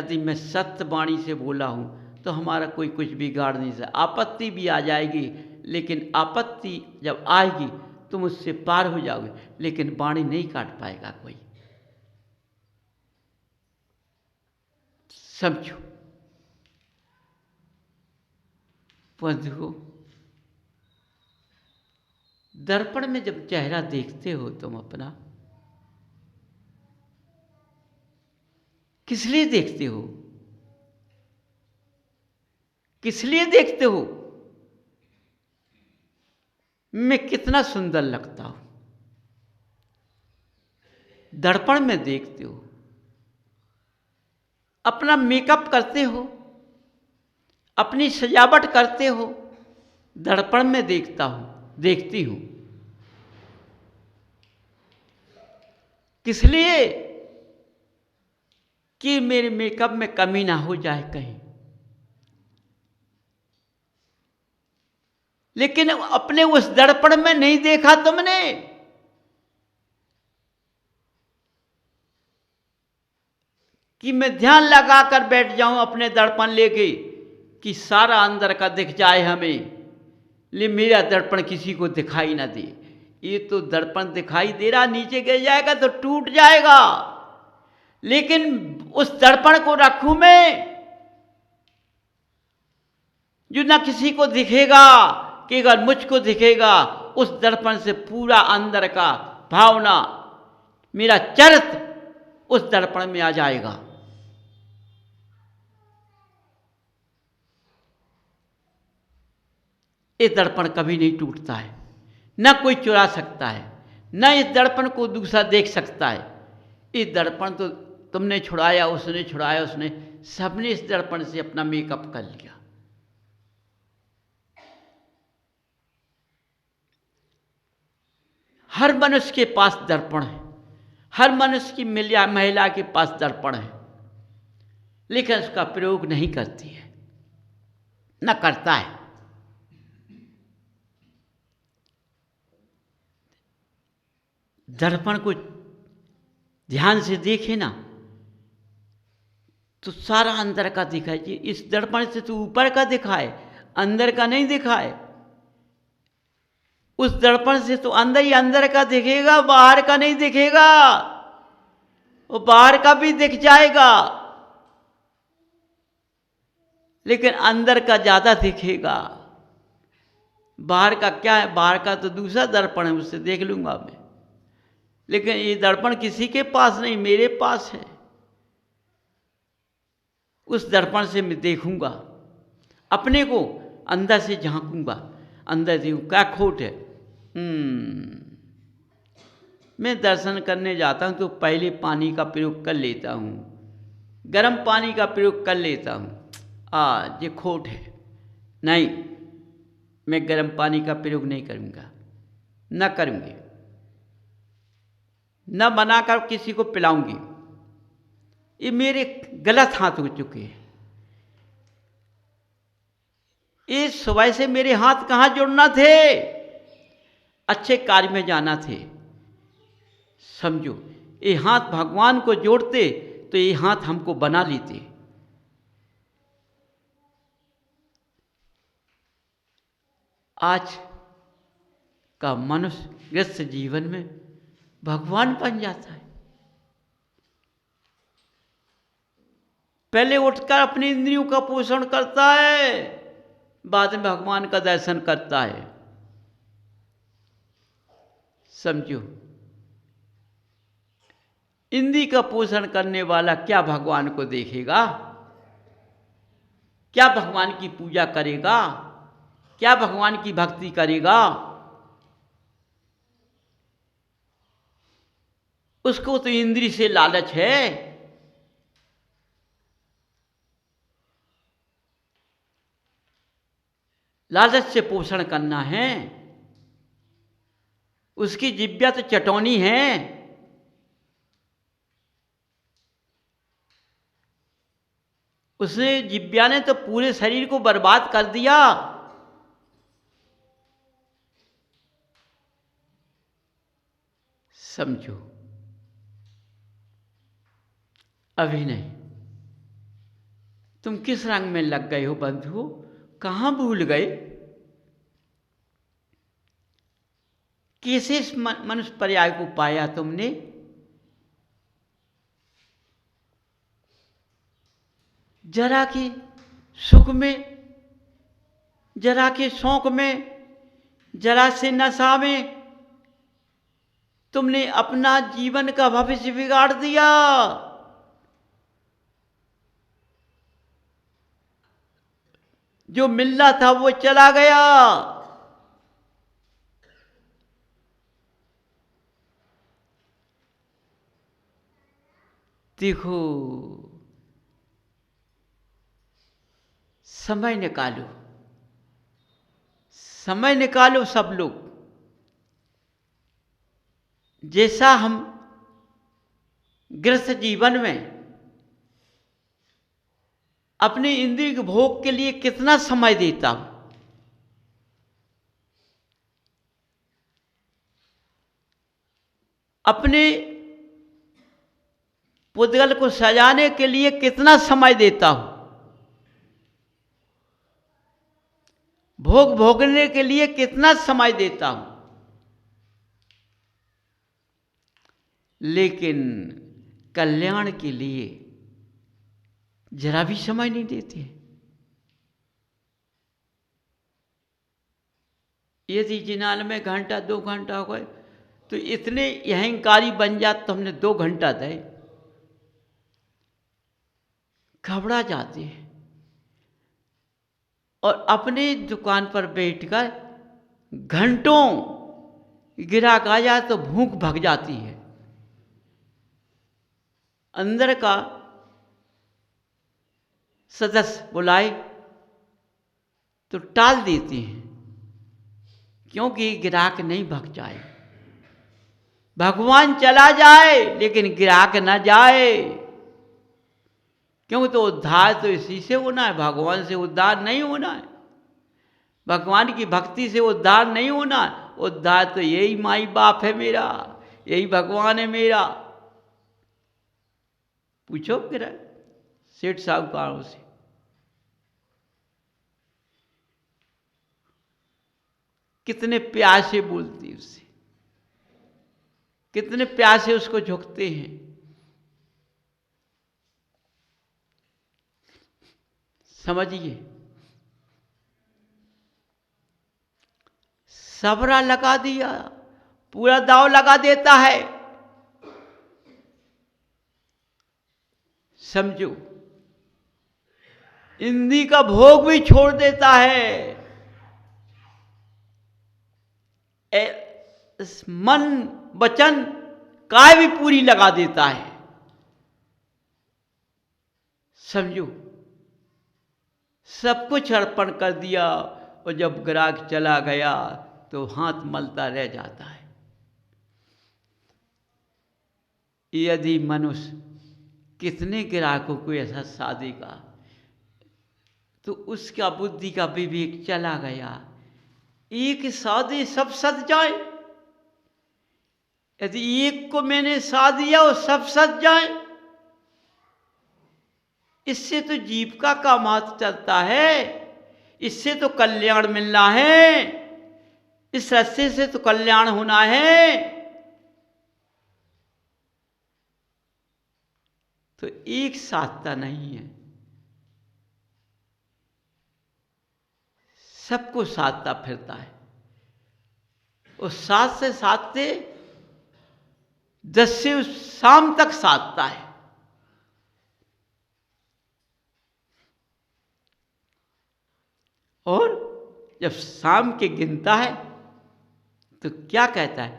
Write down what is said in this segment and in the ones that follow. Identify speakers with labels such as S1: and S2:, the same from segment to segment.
S1: यदि मैं सत्य वाणी से बोला हूँ तो हमारा कोई कुछ बिगाड़ नहीं सकता। आपत्ति भी आ जाएगी, लेकिन आपत्ति जब आएगी तुम उससे पार हो जाओगे, लेकिन वाणी नहीं काट पाएगा कोई। समझो बंधुओं, दर्पण में जब चेहरा देखते हो तुम अपना, किस लिए देखते हो? किस लिए देखते हो? मैं कितना सुंदर लगता हूं, दर्पण में देखते हो। अपना मेकअप करते हो, अपनी सजावट करते हो, दर्पण में देखता हूं, देखती हूं। किस लिए? कि मेरे मेकअप में कमी ना हो जाए कहीं। लेकिन अपने उस दर्पण में नहीं देखा तुमने। कि मैं ध्यान लगाकर बैठ जाऊं अपने दर्पण लेके कि सारा अंदर का दिख जाए हमें, ले मेरा दर्पण किसी को दिखाई ना दे। ये तो दर्पण दिखाई दे रहा, नीचे गिर जाएगा तो टूट जाएगा, लेकिन उस दर्पण को रखूं मैं जो ना किसी को दिखेगा, कि अगर मुझको दिखेगा उस दर्पण से पूरा अंदर का भावना, मेरा चरित्र उस दर्पण में आ जाएगा। ये दर्पण कभी नहीं टूटता है, न कोई चुरा सकता है, न इस दर्पण को दूसरा देख सकता है। ये दर्पण तो तुमने छुड़ाया, उसने छुड़ाया, उसने, सबने इस दर्पण से अपना मेकअप कर लिया। हर मनुष्य के पास दर्पण है, हर मनुष्य की महिला के पास दर्पण है, लेकिन उसका प्रयोग नहीं करती है, न करता है। दर्पण को ध्यान से देखे ना तो सारा अंदर का दिखाई। इस दर्पण से तो ऊपर का दिखाए, अंदर का नहीं दिखाए। उस दर्पण से तो अंदर ही अंदर का दिखेगा, बाहर का नहीं दिखेगा। वो बाहर का भी दिख जाएगा, लेकिन अंदर का ज्यादा दिखेगा। बाहर का क्या है? बाहर का तो दूसरा दर्पण है, उससे देख लूंगा मैं, लेकिन ये दर्पण किसी के पास नहीं, मेरे पास है। उस दर्पण से मैं देखूंगा अपने को, अंदर से झांकूंगा, अंदर देखूं क्या खोट है। मैं दर्शन करने जाता हूं तो पहले पानी का प्रयोग कर लेता हूं, गर्म पानी का प्रयोग कर लेता हूं। ये खोट है, नहीं, मैं गर्म पानी का प्रयोग नहीं करूंगा, न करूंगी, न बनाकर किसी को पिलाऊंगी। ये मेरे गलत हाथ हो चुके हैं। ये सुबह से मेरे हाथ कहाँ जुड़ना थे, अच्छे कार्य में जाना थे। समझो, ये हाथ भगवान को जोड़ते तो ये हाथ हमको बना लेते। आज का मनुष्य व्यस्त जीवन में भगवान बन जाता है। पहले उठकर अपनी इंद्रियों का पोषण करता है, बाद में भगवान का दर्शन करता है। समझो, इंद्रिय का पोषण करने वाला क्या भगवान को देखेगा? क्या भगवान की पूजा करेगा? क्या भगवान की भक्ति करेगा? उसको तो इंद्रिय से लालच है। लालच से पोषण करना है। उसकी जिब्या तो चटौनी है। उसने जिब्या ने तो पूरे शरीर को बर्बाद कर दिया। समझो, अभी नहीं, तुम किस रंग में लग गए हो बंधु, कहाँ भूल गए? कैसे इस मनुष्य पर्याय को पाया तुमने? जरा के सुख में, जरा के शौक में, जरा से नशा में तुमने अपना जीवन का भविष्य बिगाड़ दिया। जो मिलना था वो चला गया। देखो, समय निकालो, समय निकालो सब लोग। जैसा हम गृहस्थ जीवन में अपने इंद्रिय के भोग के लिए कितना समय देता हूं, अपने पुद्गल को सजाने के लिए कितना समय देता हूं, भोग भोगने के लिए कितना समय देता हूं, लेकिन कल्याण के लिए जरा भी समय नहीं देते। यदि जिनाल में घंटा 2 घंटा हो गए तो इतने अहंकारी बन जाते, तो हमने 2 घंटा दे, घबरा जाते हैं और अपने दुकान पर बैठकर घंटों ग्राहक आ जाए तो भूख भग जाती है, अंदर का सदस्य बुलाए तो टाल देते हैं, क्योंकि ग्राहक नहीं भग जाए। भगवान चला जाए लेकिन ग्राहक न जाए, क्योंकि तो उद्धार तो इसी से होना है, भगवान से उद्धार नहीं होना है, भगवान की भक्ति से उद्धार नहीं होना है। उद्धार तो यही माई बाप है मेरा, यही भगवान है मेरा। पूछो फिर सेठ साहूकारों से, कितने प्यार से बोलती उससे, कितने प्यार से उसको झुकते हैं। समझिए, सबरा लगा दिया, पूरा दाव लगा देता है। समझो, इंद्री का भोग भी छोड़ देता है, मन वचन काय भी पूरी लगा देता है। समझो, सब कुछ अर्पण कर दिया और जब ग्राहक चला गया तो हाथ मलता रह जाता है। यदि मनुष्य कितने ग्राहकों को ऐसा साधेगा तो उसका बुद्धि का विवेक चला गया। एक साधे सब सद जाए, यदि एक को मैंने साध दिया और सब सद जाए, इससे तो जीविका का महत्व चलता है, इससे तो कल्याण मिलना है, इस रास्ते से तो कल्याण होना है। तो एक साधता नहीं है, सबको साधता फिरता है। और साथ से साधते 10 से शाम तक साधता है। और जब शाम के गिनता है तो क्या कहता है,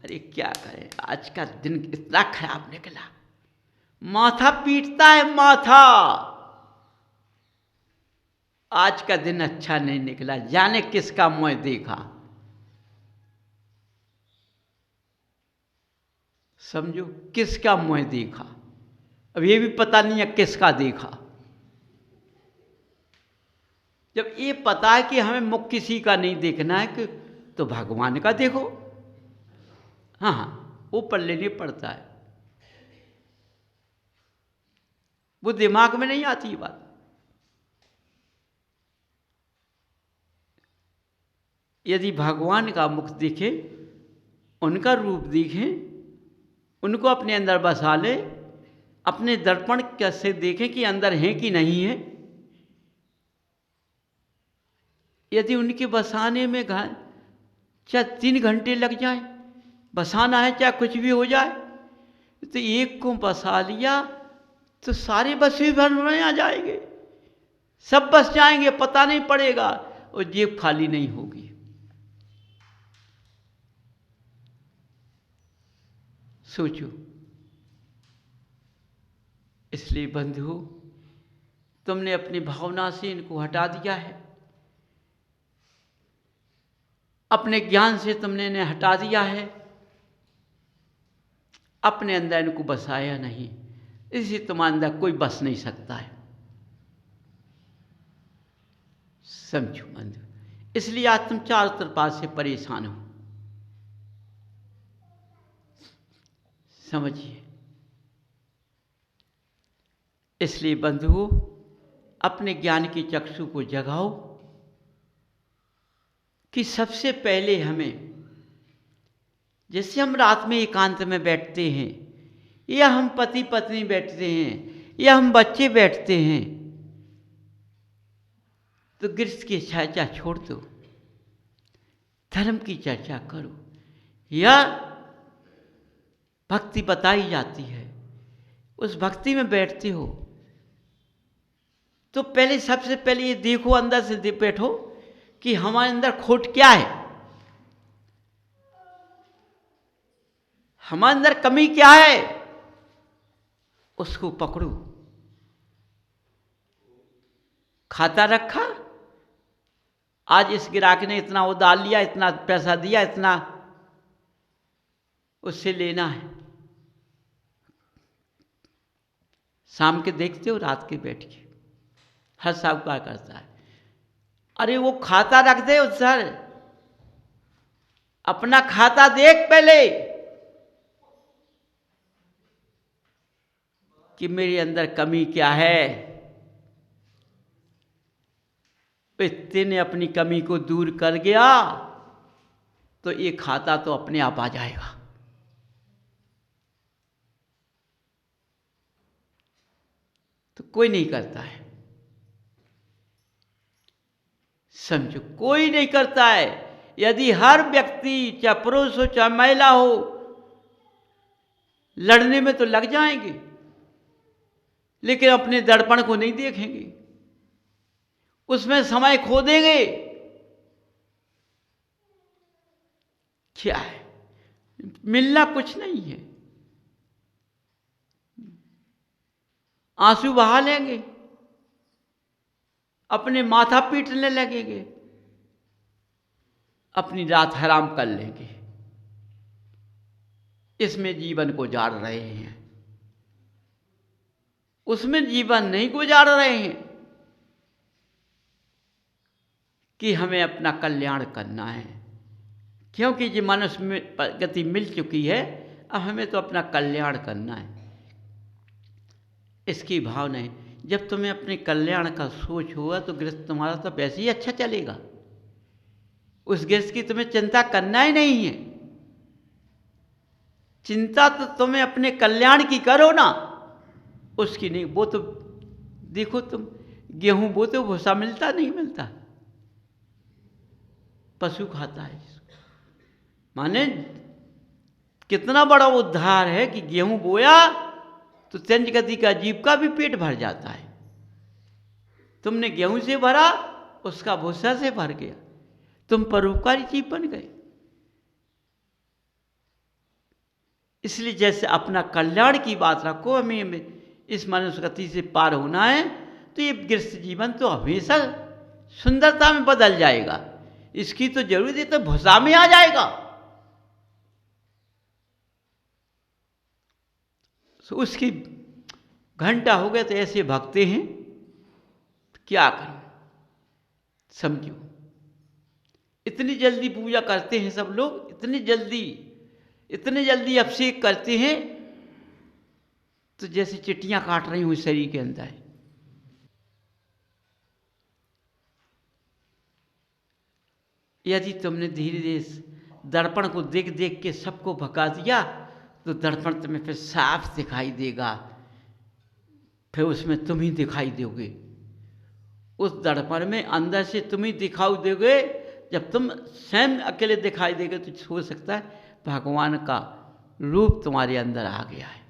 S1: अरे क्या करें, आज का दिन इतना खराब निकला, माथा पीटता है माथा, आज का दिन अच्छा नहीं निकला, जाने किसका मुंह देखा। समझो, किसका मुंह देखा, अब ये भी पता नहीं है किसका देखा। जब ये पता है कि हमें मुख किसी का नहीं देखना है कि तो भगवान का देखो। हाँ हाँ, ऊपर लेने पड़ता है, वो दिमाग में नहीं आती बात। यदि भगवान का मुख दिखे, उनका रूप दिखे, उनको अपने अंदर बसा ले, अपने दर्पण कैसे देखें कि अंदर है कि नहीं है। यदि उनके बसाने में चाहे 3 घंटे लग जाए, बसाना है चाहे कुछ भी हो जाए, तो एक को बसा लिया तो सारे बसे भर में आ जाएंगे, सब बस जाएंगे, पता नहीं पड़ेगा और जेब खाली नहीं होगी। सोचो। इसलिए बंधु, तुमने अपनी भावना से इनको हटा दिया है, अपने ज्ञान से तुमने इन्हें हटा दिया है, अपने अंदर इनको बसाया नहीं, इसलिए तुम्हारे अंदर कोई बस नहीं सकता है। समझो बंधु, इसलिए आज तुम चारों तरफ से परेशान हो। समझिए। इसलिए बंधुओं, अपने ज्ञान की चक्षु को जगाओ कि सबसे पहले हमें, जैसे हम रात में एकांत में बैठते हैं, या हम पति पत्नी बैठते हैं, या हम बच्चे बैठते हैं, तो गृहस्थ की चर्चा छोड़ दो, धर्म की चर्चा करो, या भक्ति बताई जाती है, उस भक्ति में बैठते हो तो पहले, सबसे पहले ये देखो, अंदर से बैठो कि हमारे अंदर खोट क्या है, हमारे अंदर कमी क्या है, उसको पकड़ो। खाता रखा, आज इस ग्राहक ने इतना उधार लिया, इतना पैसा दिया, इतना उससे लेना है। शाम के देखते हो, रात के बैठ के हर साहूकार करता है, अरे वो खाता रख दे सर, अपना खाता देख पहले कि मेरे अंदर कमी क्या है। इतने अपनी कमी को दूर कर गया तो ये खाता तो अपने आप आ जाएगा। तो कोई नहीं करता है, समझो, कोई नहीं करता है। यदि हर व्यक्ति, चाहे पुरुष हो चाहे महिला हो, लड़ने में तो लग जाएंगे, लेकिन अपने दर्पण को नहीं देखेंगे, उसमें समय खो देंगे। क्या है, मिलना कुछ नहीं है, आंसू बहा लेंगे, अपने माथा पीटने लगेंगे, अपनी रात हराम कर लेंगे, इसमें जीवन को गुजार रहे हैं, उसमें जीवन नहीं गुजार रहे हैं कि हमें अपना कल्याण करना है, क्योंकि जो मनुष्य में गति मिल चुकी है, अब हमें तो अपना कल्याण करना है। इसकी भावना है। जब तुम्हें अपने कल्याण का सोच हुआ तो गृहस्थ तुम्हारा तो वैसे ही अच्छा चलेगा, उस गृहस्थ की तुम्हें चिंता करना ही नहीं है। चिंता तो तुम्हें अपने कल्याण की करो ना, उसकी नहीं। वो तो देखो, तुम गेहूं बोते हो, भूसा मिलता नहीं मिलता, पशु खाता है जिसको। माने कितना बड़ा उद्धार है कि गेहूं बोया तो चंद गति का जीव का भी पेट भर जाता है। तुमने गेहूं से भरा, उसका भूसा से भर गया, तुम परोपकारी जीव बन गए। इसलिए जैसे अपना कल्याण की बात रखो, हमें इस मनुष्य गति से पार होना है, तो ये गृहस्थ जीवन तो हमेशा सुंदरता में बदल जाएगा। इसकी तो जरूरत है तो भूसा में आ जाएगा। तो उसकी घंटा हो गया तो ऐसे भगते हैं, क्या करें। समझो, इतनी जल्दी पूजा करते हैं सब लोग, इतने जल्दी अभिषेक करते हैं, तो जैसे चिट्टियां काट रही हूं शरीर के अंदर। यदि तुमने धीरे धीरे दर्पण को देख देख के सबको भगा दिया तो दर्पण तुम्हें फिर साफ दिखाई देगा, फिर उसमें तुम ही दिखाई दोगे। उस दर्पण में अंदर से तुम ही दिखाई दोगे। जब तुम स्वयं अकेले दिखाई देगे तो हो सकता है भगवान का रूप तुम्हारे अंदर आ गया है।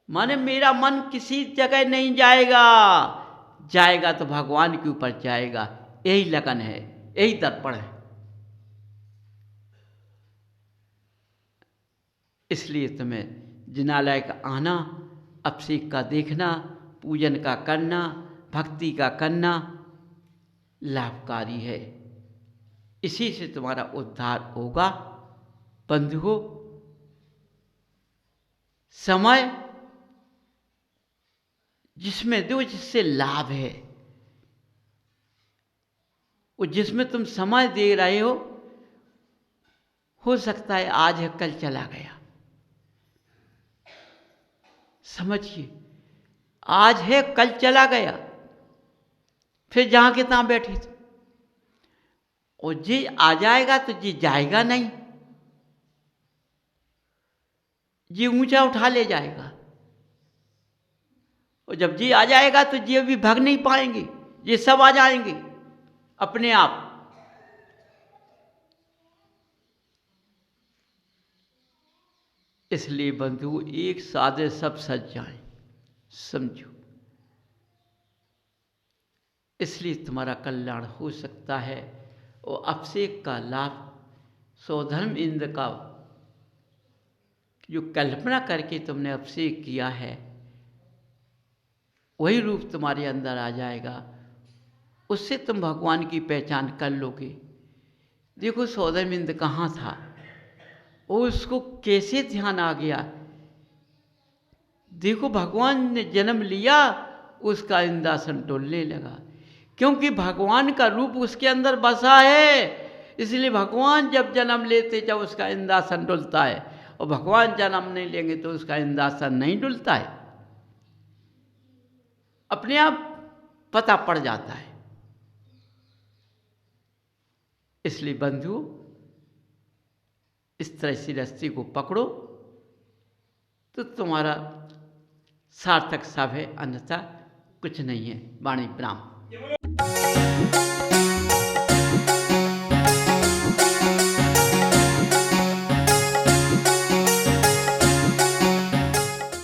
S1: माने मेरा मन किसी जगह नहीं जाएगा, जाएगा तो भगवान के ऊपर जाएगा। यही लगन है, यही दर्पण है। इसलिए तुम्हें जिनालय का आना, अभिषेक का देखना, पूजन का करना, भक्ति का करना लाभकारी है। इसी से तुम्हारा उद्धार होगा। बंधुओं, समय जिसमें दो, जिससे लाभ है, वो जिसमें तुम समय दे रहे हो सकता है आज है कल चला गया। समझिए, आज है कल चला गया, फिर जहां के तहां बैठे थे। और जी आ जाएगा तो जी जाएगा नहीं, जी ऊंचा उठा ले जाएगा। और जब जी आ जाएगा तो जी अभी भाग नहीं पाएंगे, ये सब आ जाएंगे अपने आप। इसलिए बंधु, एक सादे सब सज जाएं, समझो। इसलिए तुम्हारा कल्याण हो सकता है। और अभिषेक का लाभ सौधर्म इंद्र का जो कल्पना करके तुमने अभिषेक किया है, वही रूप तुम्हारे अंदर आ जाएगा। उससे तुम भगवान की पहचान कर लोगे। देखो सौधर्म इंद्र कहाँ था और उसको कैसे ध्यान आ गया। देखो भगवान ने जन्म लिया, उसका इंद्रासन डोलने लगा, क्योंकि भगवान का रूप उसके अंदर बसा है। इसलिए भगवान जब जन्म लेते जब उसका इंद्रासन डुलता है, और भगवान जन्म नहीं लेंगे तो उसका इंद्रासन नहीं डुलता है, अपने आप पता पड़ जाता है। इसलिए बंधु, इस तरह से रस्सी को पकड़ो तो तुम्हारा सार्थक सब है, अन्यथा कुछ नहीं है। वाणी प्रणाम।